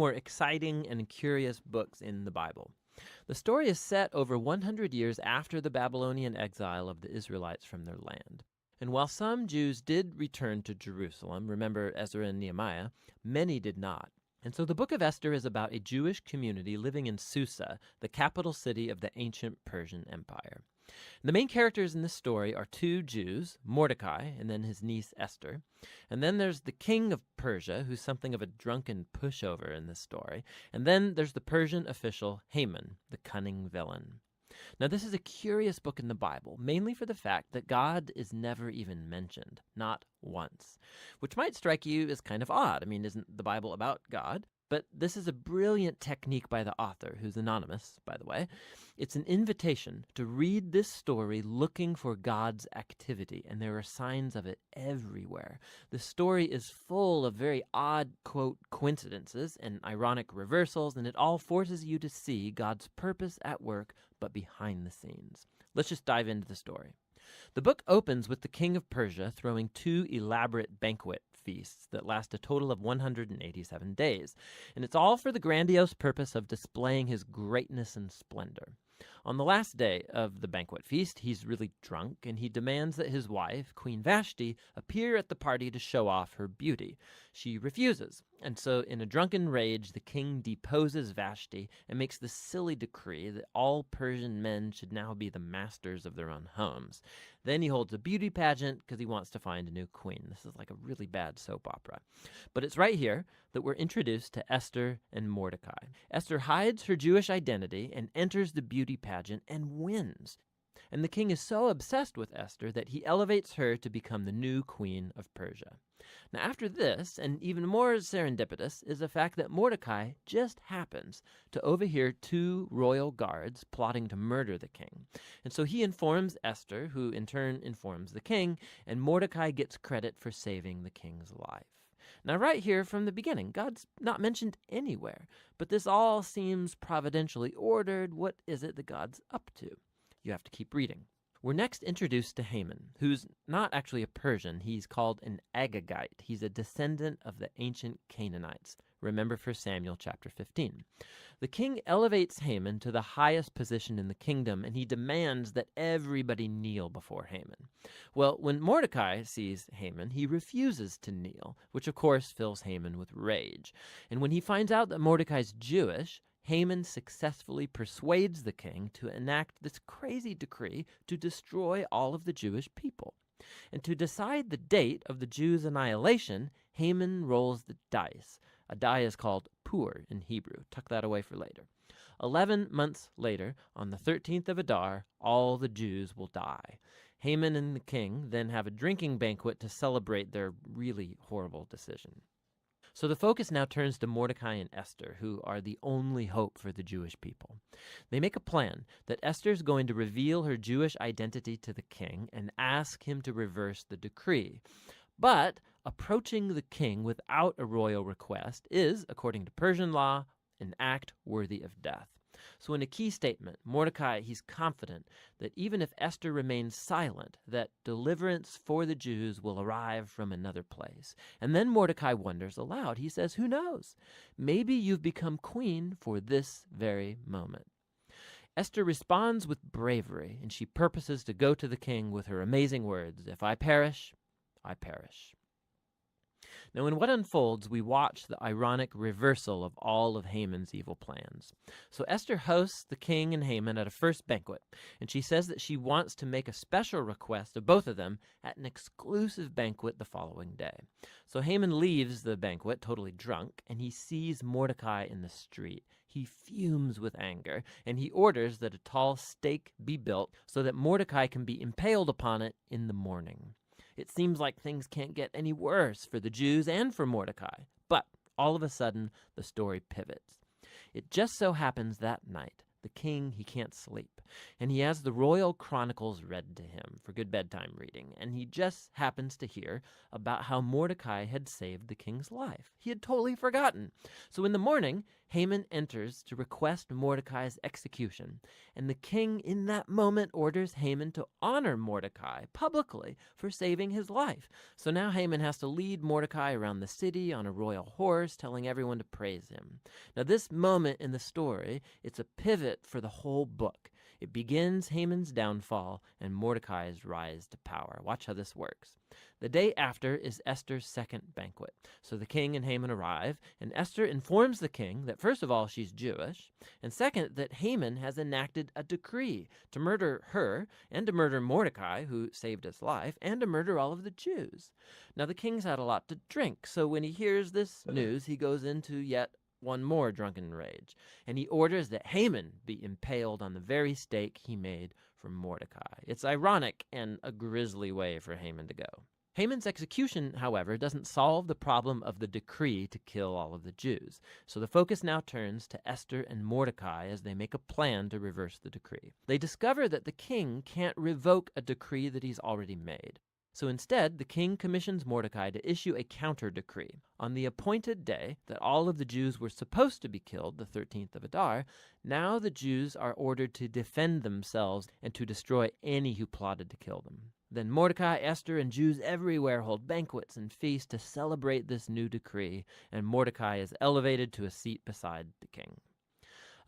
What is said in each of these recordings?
more exciting and curious books in the Bible. The story is set over 100 years after the Babylonian exile of the Israelites from their land. And while some Jews did return to Jerusalem, remember Ezra and Nehemiah, many did not. And so the book of Esther is about a Jewish community living in Susa, the capital city of the ancient Persian Empire. The main characters in this story are two Jews, Mordecai and then his niece Esther. And then there's the king of Persia, who's something of a drunken pushover in this story. And then there's the Persian official Haman, the cunning villain. Now, this is a curious book in the Bible, mainly for the fact that God is never even mentioned, not once, which might strike you as kind of odd. I mean, isn't the Bible about God? But this is a brilliant technique by the author, who's anonymous, by the way. It's an invitation to read this story looking for God's activity, and there are signs of it everywhere. The story is full of very odd, quote, coincidences and ironic reversals, and it all forces you to see God's purpose at work, but behind the scenes. Let's just dive into the story. The book opens with the king of Persia throwing two elaborate banquet feasts that last a total of 187 days, and it's all for the grandiose purpose of displaying his greatness and splendor. On the last day of the banquet feast, he's really drunk, and he demands that his wife, Queen Vashti, appear at the party to show off her beauty. She refuses, and so in a drunken rage, the king deposes Vashti and makes the silly decree that all Persian men should now be the masters of their own homes. Then he holds a beauty pageant because he wants to find a new queen. This is like a really bad soap opera. But it's right here that we're introduced to Esther and Mordecai. Esther hides her Jewish identity and enters the beauty pageant and wins. And the king is so obsessed with Esther that he elevates her to become the new queen of Persia. Now after this, and even more serendipitous, is the fact that Mordecai just happens to overhear two royal guards plotting to murder the king. And so he informs Esther, who in turn informs the king, and Mordecai gets credit for saving the king's life. Now right here from the beginning, God's not mentioned anywhere, but this all seems providentially ordered. What is it that God's up to? You have to keep reading. We're next introduced to Haman, who's not actually a Persian. He's called an Agagite. He's a descendant of the ancient Canaanites. Remember 1 Samuel chapter 15. The king elevates Haman to the highest position in the kingdom, and he demands that everybody kneel before Haman. Well, when Mordecai sees Haman, he refuses to kneel, which of course fills Haman with rage. And when he finds out that Mordecai's Jewish, Haman successfully persuades the king to enact this crazy decree to destroy all of the Jewish people. And to decide the date of the Jews' annihilation, Haman rolls the dice. A die is called pur in Hebrew. Tuck that away for later. 11 months later, on the 13th of Adar, all the Jews will die. Haman and the king then have a drinking banquet to celebrate their really horrible decision. So the focus now turns to Mordecai and Esther, who are the only hope for the Jewish people. They make a plan that Esther's going to reveal her Jewish identity to the king and ask him to reverse the decree. But approaching the king without a royal request is, according to Persian law, an act worthy of death. So in a key statement, Mordecai, he's confident that even if Esther remains silent, that deliverance for the Jews will arrive from another place. And then Mordecai wonders aloud. He says, who knows? Maybe you've become queen for this very moment. Esther responds with bravery, and she purposes to go to the king with her amazing words, if I perish, I perish. Now, in what unfolds, we watch the ironic reversal of all of Haman's evil plans. So Esther hosts the king and Haman at a first banquet, and she says that she wants to make a special request of both of them at an exclusive banquet the following day. So Haman leaves the banquet totally drunk, and he sees Mordecai in the street. He fumes with anger, and he orders that a tall stake be built so that Mordecai can be impaled upon it in the morning. It seems like things can't get any worse for the Jews and for Mordecai. But all of a sudden, the story pivots. It just so happens that night, the king, he can't sleep, and he has the royal chronicles read to him for good bedtime reading, and he just happens to hear about how Mordecai had saved the king's life. He had totally forgotten. So in the morning, Haman enters to request Mordecai's execution, and the king in that moment orders Haman to honor Mordecai publicly for saving his life. So now Haman has to lead Mordecai around the city on a royal horse, telling everyone to praise him. Now this moment in the story, it's a pivot for the whole book. It begins Haman's downfall and Mordecai's rise to power. Watch how this works. The day after is Esther's second banquet. So the king and Haman arrive, and Esther informs the king that first of all she's Jewish, and second that Haman has enacted a decree to murder her and to murder Mordecai, who saved his life, and to murder all of the Jews. Now the king's had a lot to drink, so when he hears this news, he goes into yet one more drunken rage, and he orders that Haman be impaled on the very stake he made for Mordecai. It's ironic and a grisly way for Haman to go. Haman's execution, however, doesn't solve the problem of the decree to kill all of the Jews. So the focus now turns to Esther and Mordecai as they make a plan to reverse the decree. They discover that the king can't revoke a decree that he's already made. So instead, the king commissions Mordecai to issue a counter decree. On the appointed day that all of the Jews were supposed to be killed, the 13th of Adar, now the Jews are ordered to defend themselves and to destroy any who plotted to kill them. Then Mordecai, Esther, and Jews everywhere hold banquets and feasts to celebrate this new decree, and Mordecai is elevated to a seat beside the king.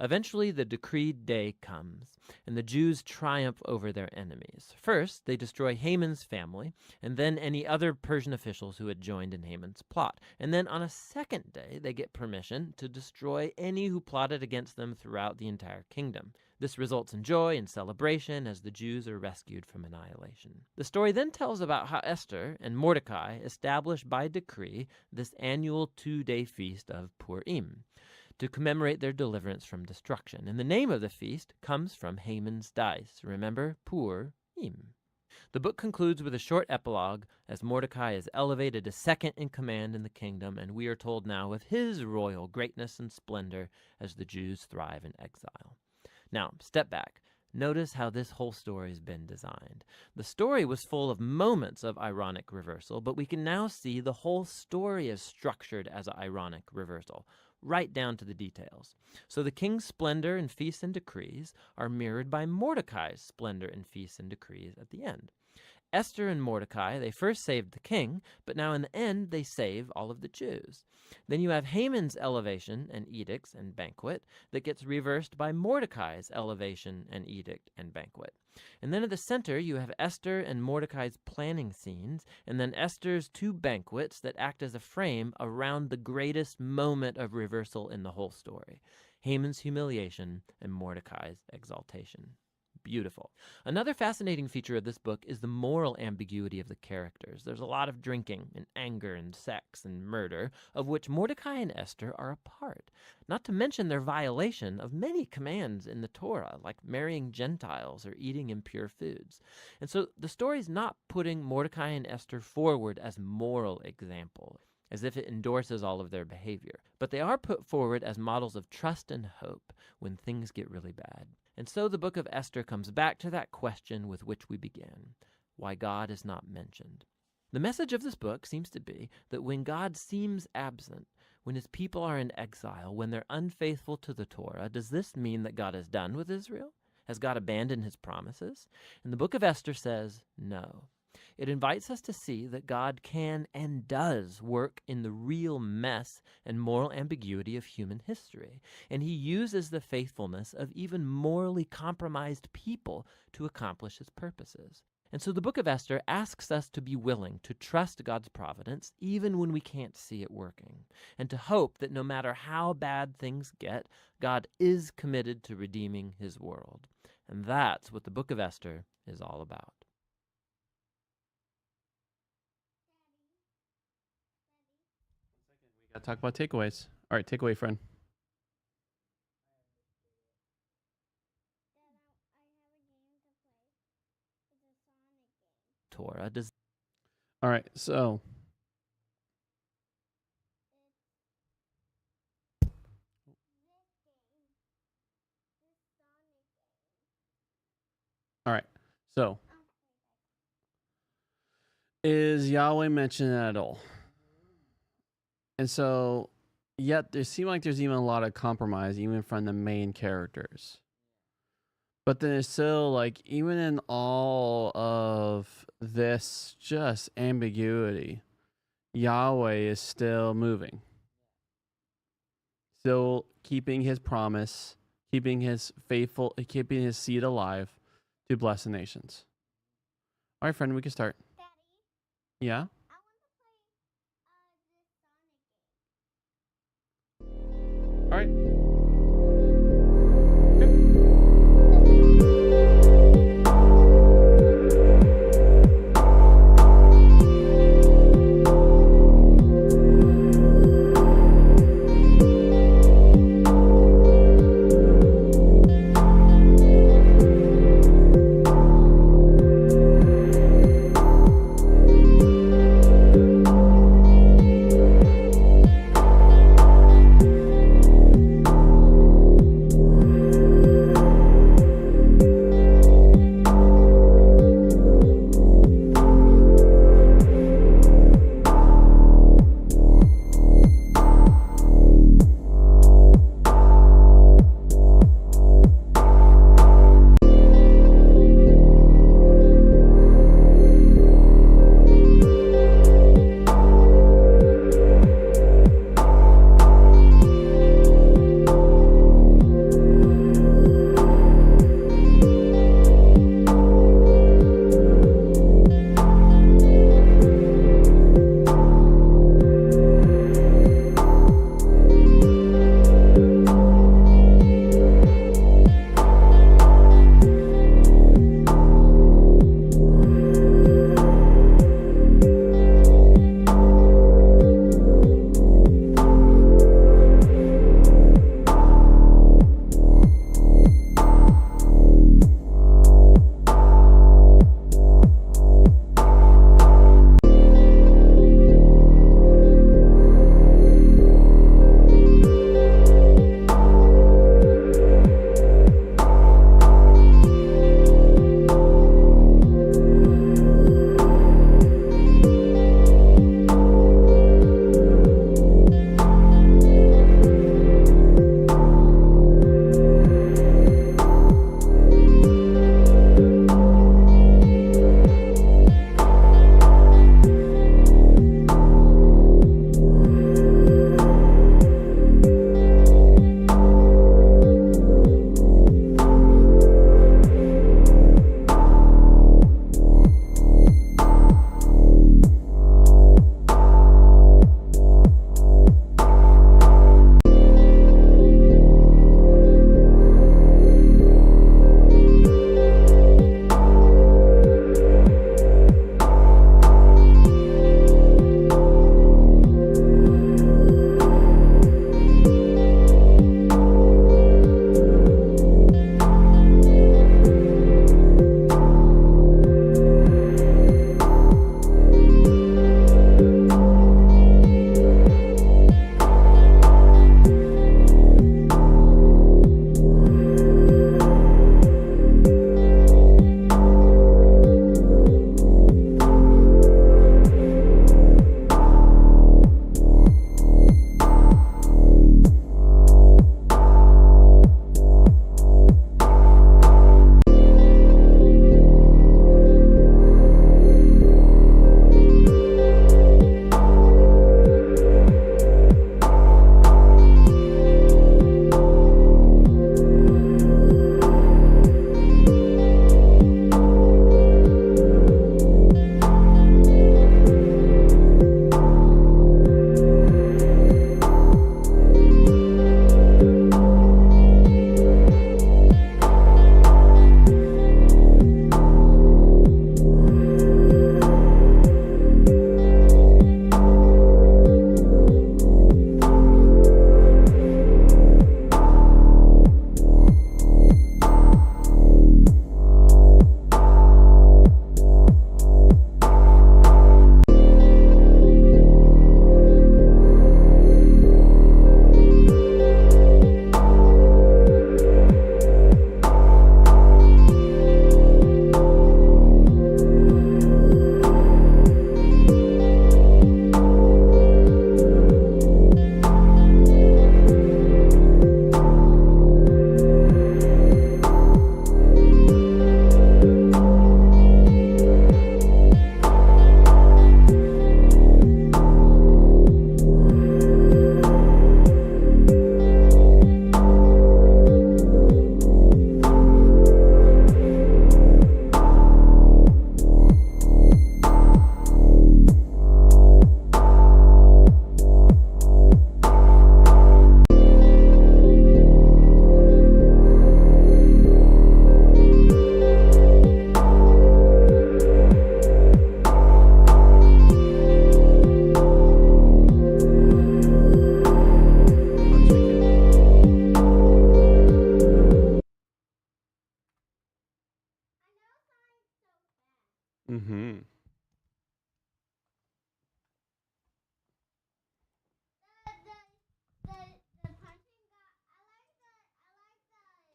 Eventually, the decreed day comes, and the Jews triumph over their enemies. First, they destroy Haman's family, and then any other Persian officials who had joined in Haman's plot. And then on a second day, they get permission to destroy any who plotted against them throughout the entire kingdom. This results in joy and celebration as the Jews are rescued from annihilation. The story then tells about how Esther and Mordecai established by decree this annual 2-day feast of Purim to commemorate their deliverance from destruction. And the name of the feast comes from Haman's dice. Remember, Purim. The book concludes with a short epilogue as Mordecai is elevated to second in command in the kingdom, and we are told now of his royal greatness and splendor as the Jews thrive in exile. Now, step back. Notice how this whole story has been designed. The story was full of moments of ironic reversal, but we can now see the whole story is structured as an ironic reversal, right down to the details. So the king's splendor and feasts and decrees are mirrored by Mordecai's splendor and feasts and decrees at the end. Esther and Mordecai, they first saved the king, but now in the end they save all of the Jews. Then you have Haman's elevation and edicts and banquet that gets reversed by Mordecai's elevation and edict and banquet. And then at the center you have Esther and Mordecai's planning scenes, and then Esther's 2 banquets that act as a frame around the greatest moment of reversal in the whole story: Haman's humiliation and Mordecai's exaltation. Beautiful. Another fascinating feature of this book is the moral ambiguity of the characters. There's a lot of drinking and anger and sex and murder, of which Mordecai and Esther are a part. Not to mention their violation of many commands in the Torah, like marrying Gentiles or eating impure foods. And so the story's not putting Mordecai and Esther forward as moral examples, as if it endorses all of their behavior. But they are put forward as models of trust and hope when things get really bad. And so the book of Esther comes back to that question with which we began: why God is not mentioned. The message of this book seems to be that when God seems absent, when his people are in exile, when they're unfaithful to the Torah, does this mean that God is done with Israel? Has God abandoned his promises? And the book of Esther says no. It invites us to see that God can and does work in the real mess and moral ambiguity of human history, and he uses the faithfulness of even morally compromised people to accomplish his purposes. And so the book of Esther asks us to be willing to trust God's providence even when we can't see it working, and to hope that no matter how bad things get, God is committed to redeeming his world. And that's what the book of Esther is all about. Gotta talk about takeaways. All right, takeaway, friend. Torah does. All right, so all right, so is Yahweh mentioned at all? And so yet there seems like there's even a lot of compromise, even from the main characters. But then it's still like, even in all of this just ambiguity, Yahweh is still moving, still keeping his promise, keeping his seed alive to bless the nations. All right, friend, we can start. Daddy, Yeah? I want to play this Sonic game. All right.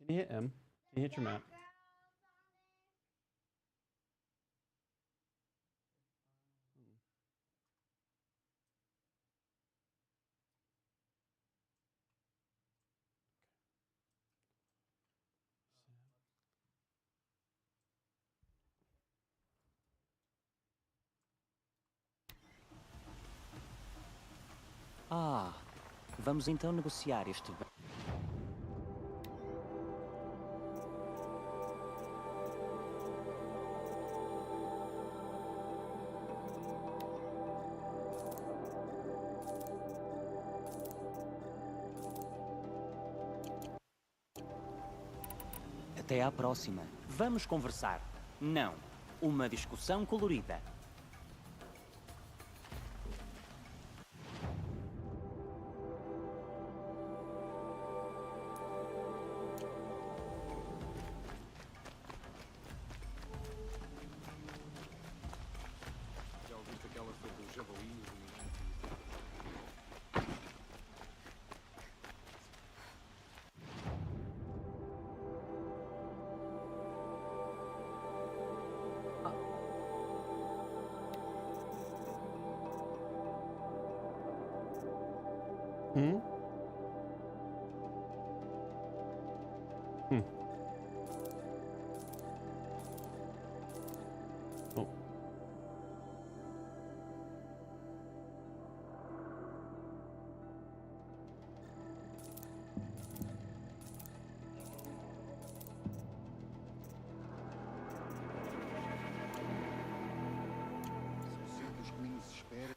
Can you hit M? Can you hit your map? Ah, vamos então negociar este. Até à próxima. Vamos conversar. Não. Uma discussão colorida. Já ouviste aquela sobre o javali e o ruminante? Hmm? Hmm. Oh. São sempre os que menos se espera.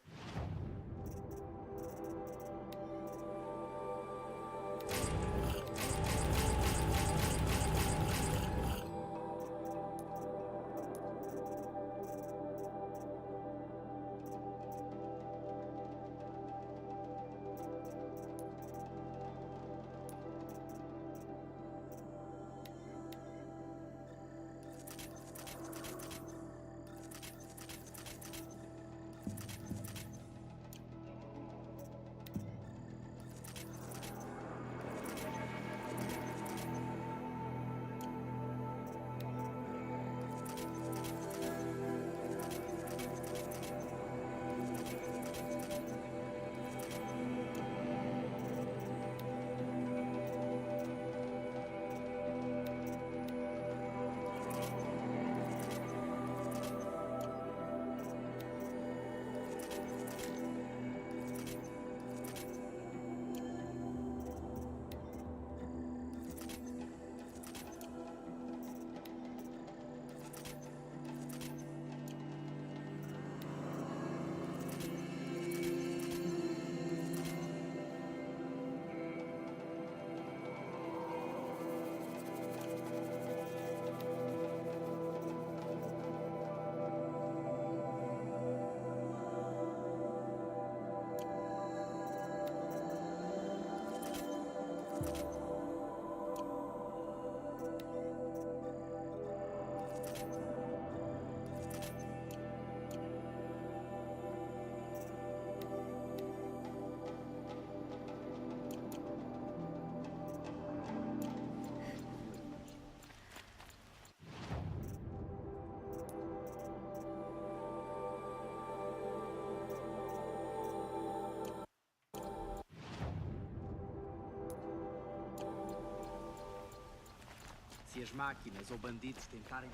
Se as máquinas ou bandidos tentarem.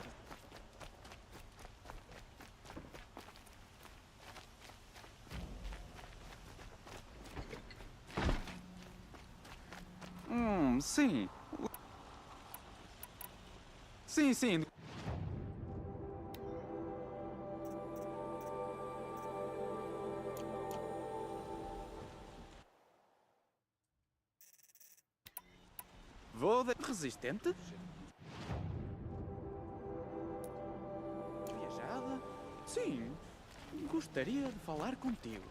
Sim. Sim, sim. Vou de resistente? Viajada? Sim. Gostaria de falar contigo.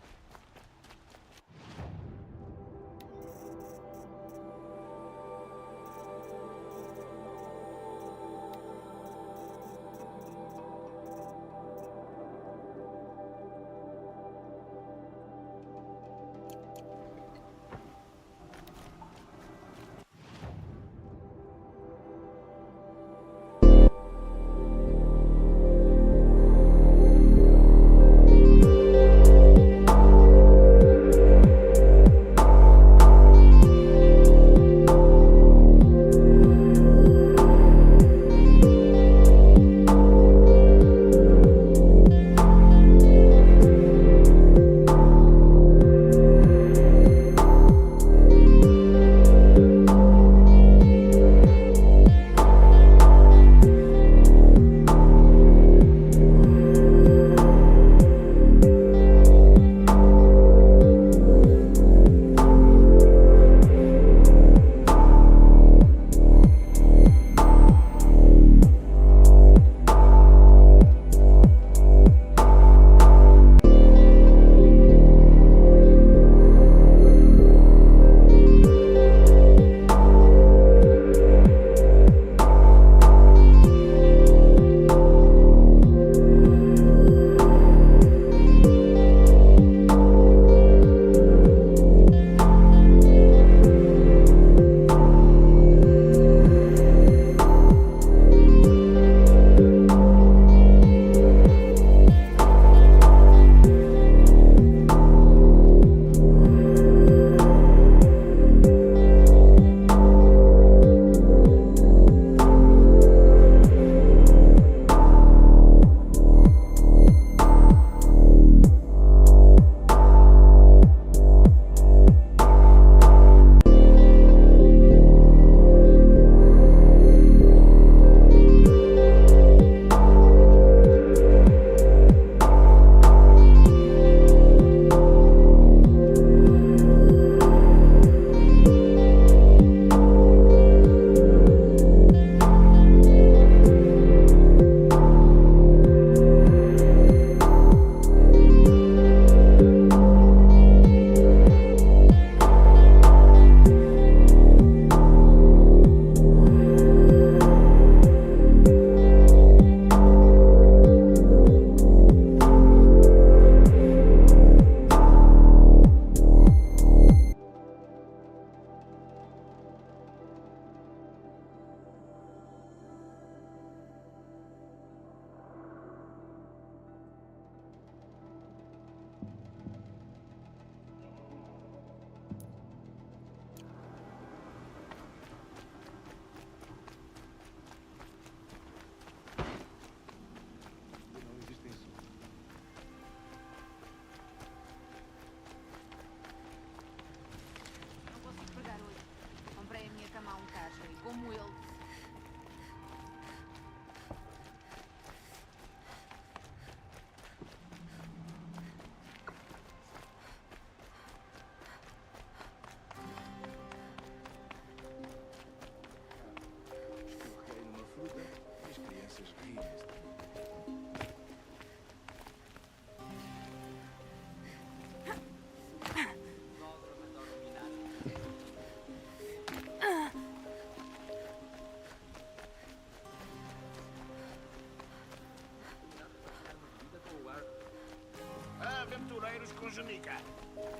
Jenica.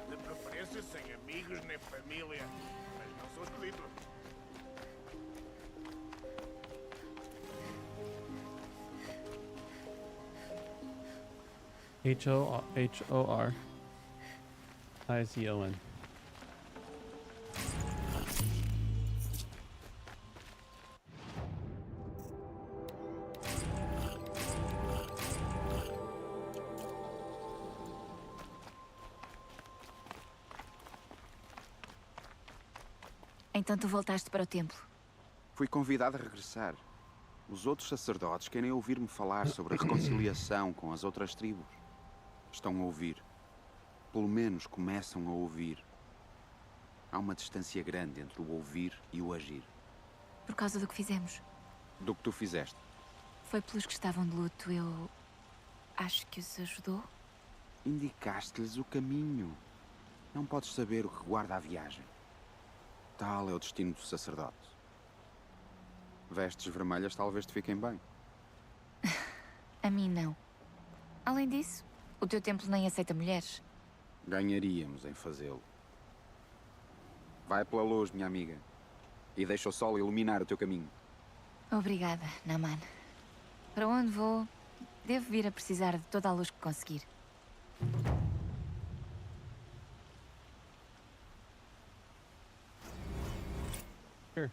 De preferência sem amigos nem família. Mas não sou esquisito. H-O-R-I-Z-O-N. Então tu voltaste para o templo. Fui convidado a regressar. Os outros sacerdotes querem ouvir-me falar sobre a reconciliação com as outras tribos. Estão a ouvir. Pelo menos começam a ouvir. Há uma distância grande entre o ouvir e o agir. Por causa do que fizemos. Do que tu fizeste. Foi pelos que estavam de luto. Eu acho que os ajudou. Indicaste-lhes o caminho. Não podes saber o que guarda a viagem. Tal é o destino do sacerdote. Vestes vermelhas talvez te fiquem bem. A mim não. Além disso, o teu templo nem aceita mulheres. Ganharíamos em fazê-lo. Vai pela luz, minha amiga. E deixa o sol iluminar o teu caminho. Obrigada, Naman. Para onde vou, devo vir a precisar de toda a luz que conseguir. Sure.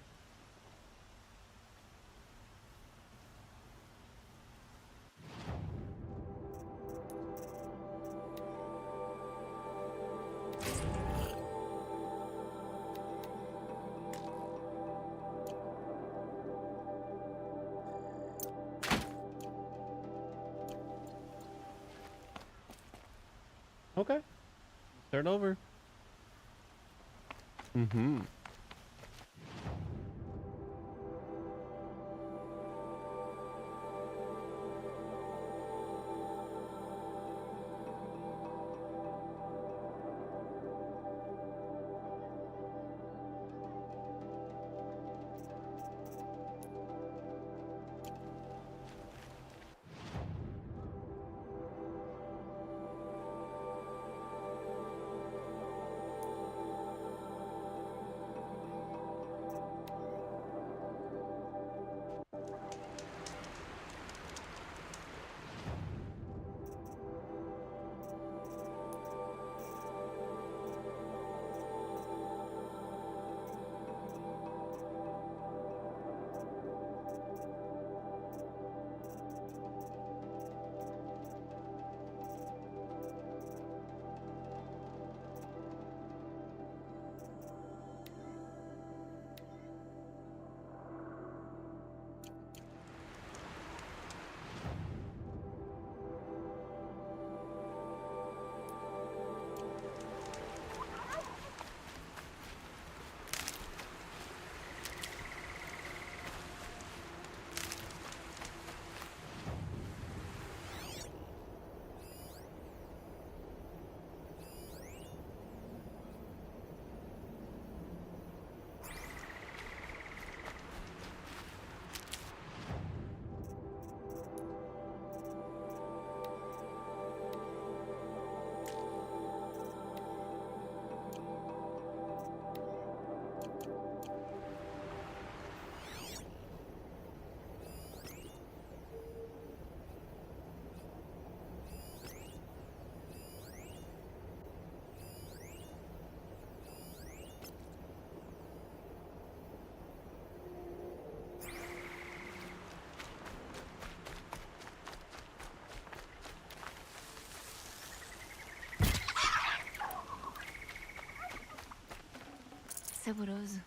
Okay. Start over. Mm-hmm. Saboroso.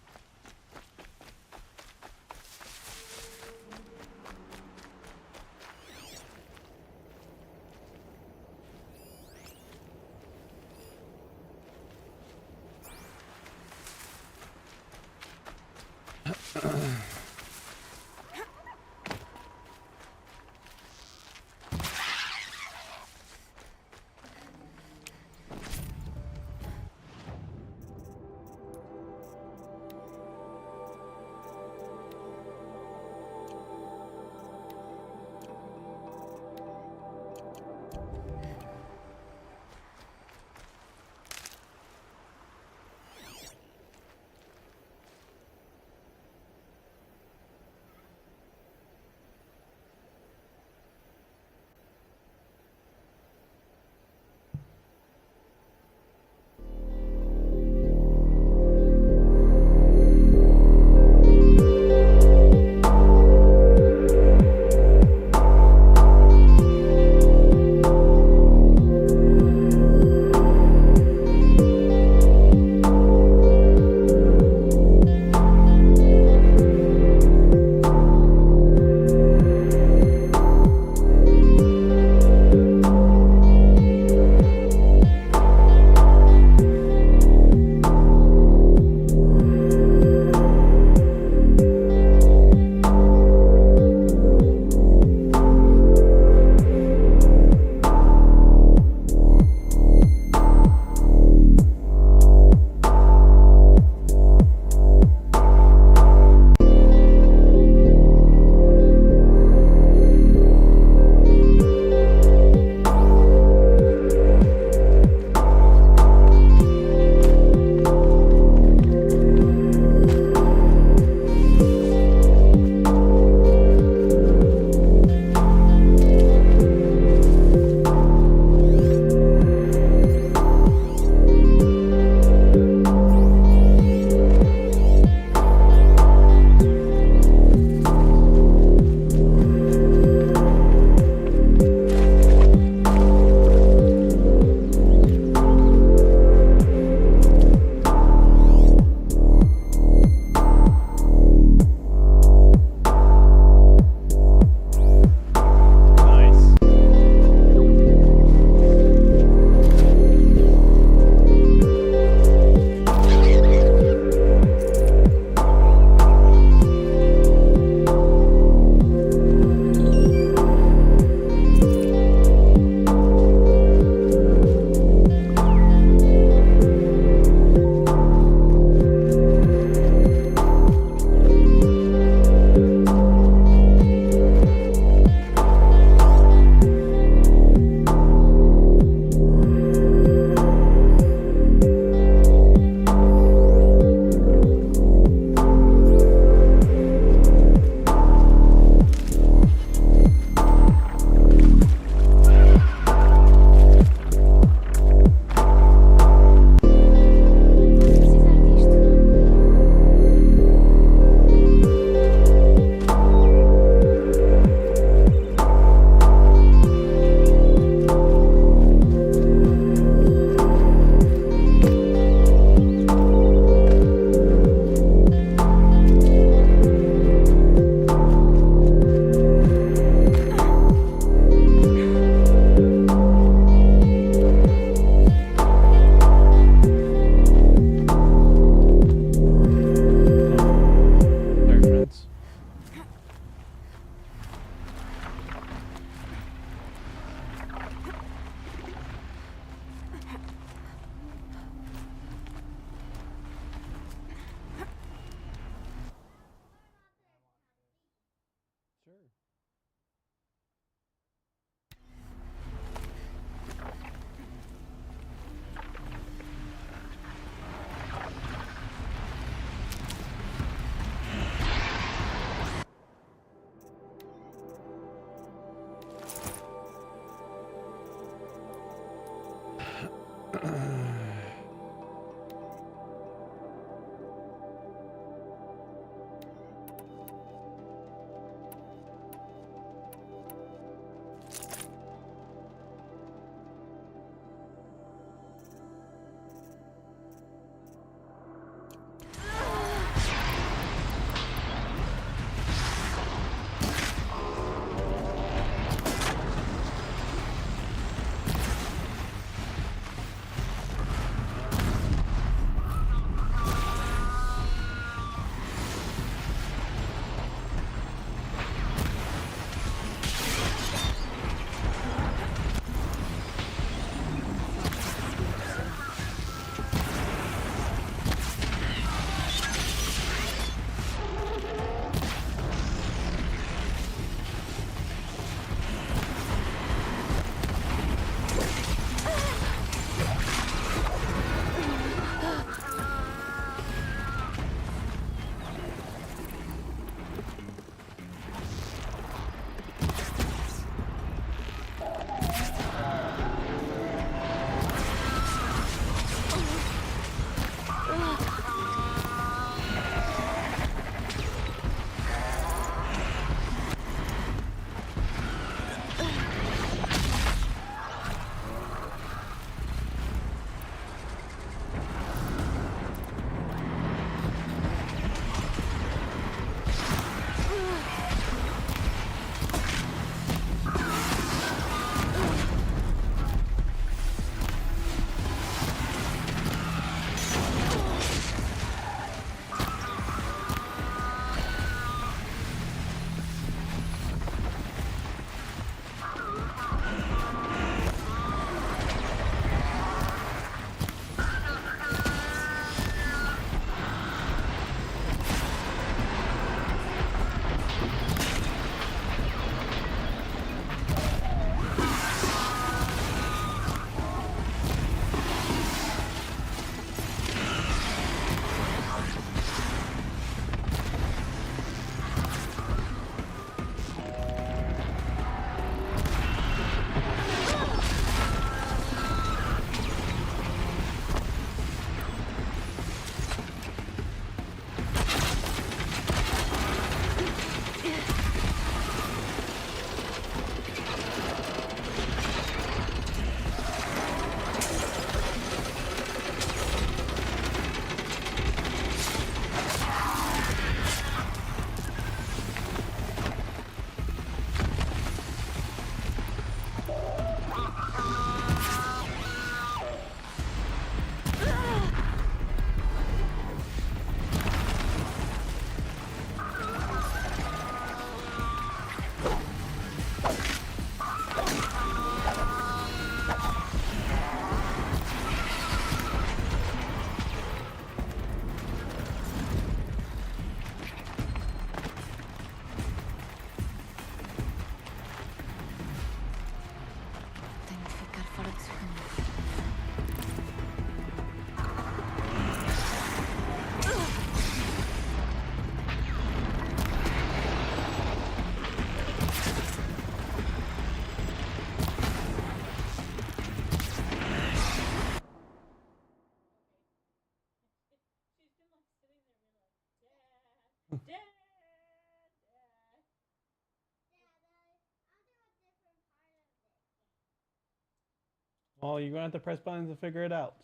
Oh, you're gonna have to press buttons to figure it out.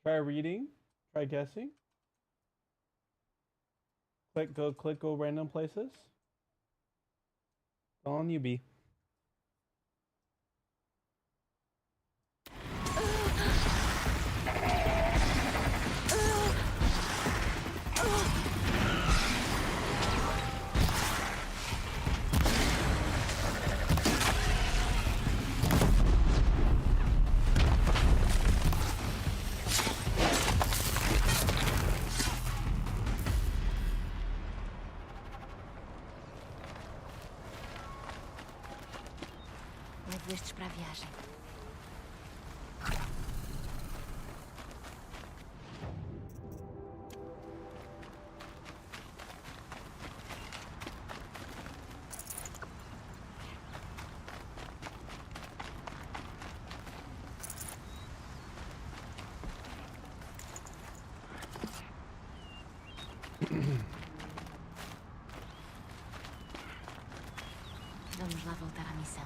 Try reading. Try guessing. Click, go random places. All on you, B. Levo estes para a viagem. Vamos lá voltar à missão.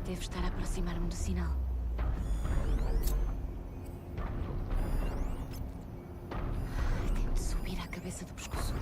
Devo estar a aproximar-me do sinal. Tenho de subir à cabeça do pescoço.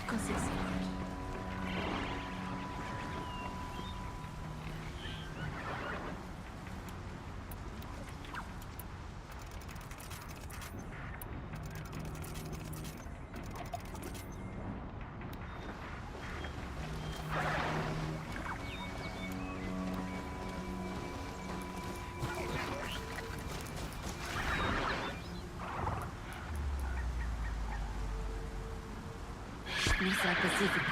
Consigo sair. Nem será pacífico.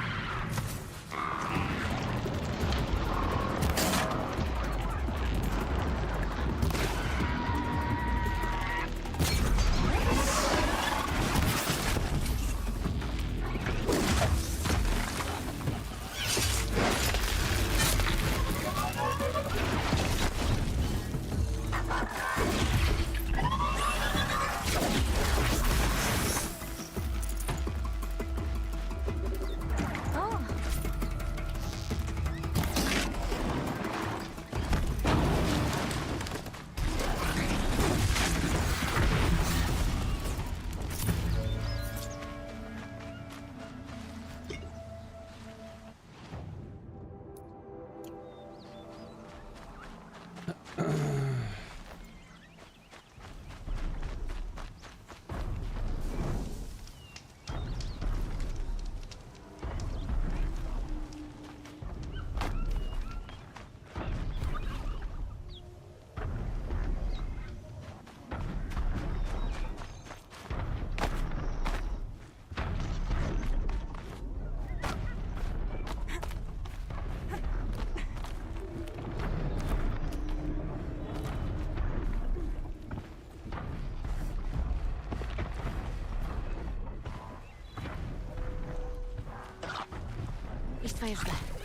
Isto vai ajudar.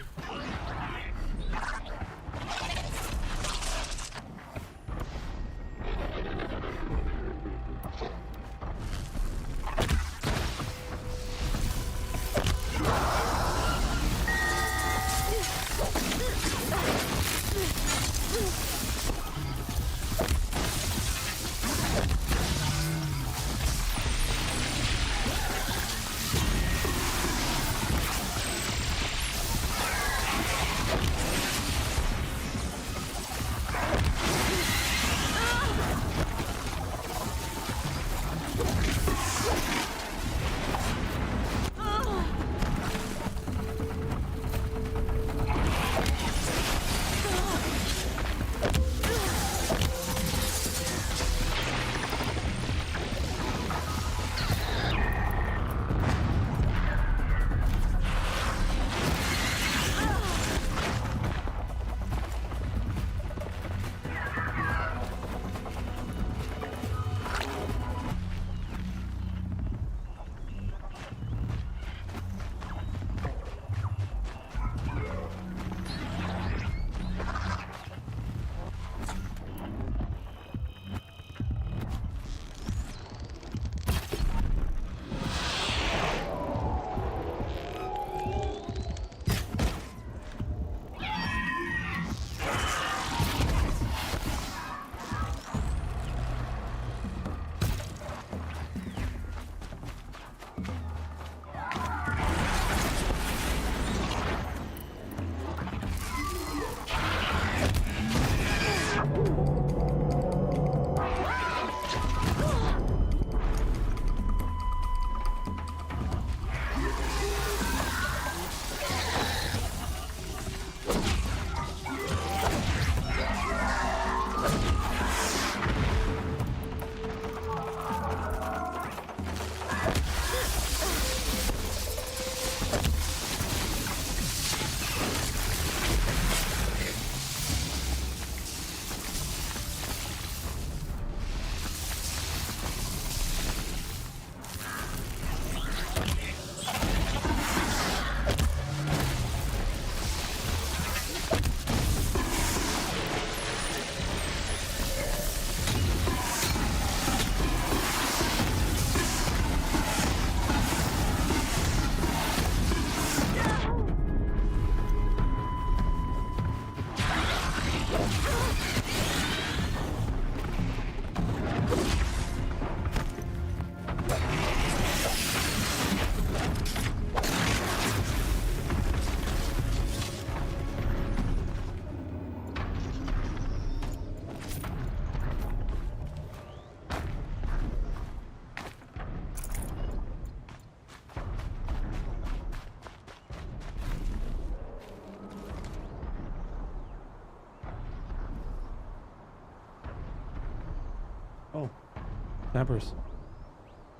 Snappers.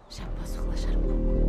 Já posso relaxar um pouco.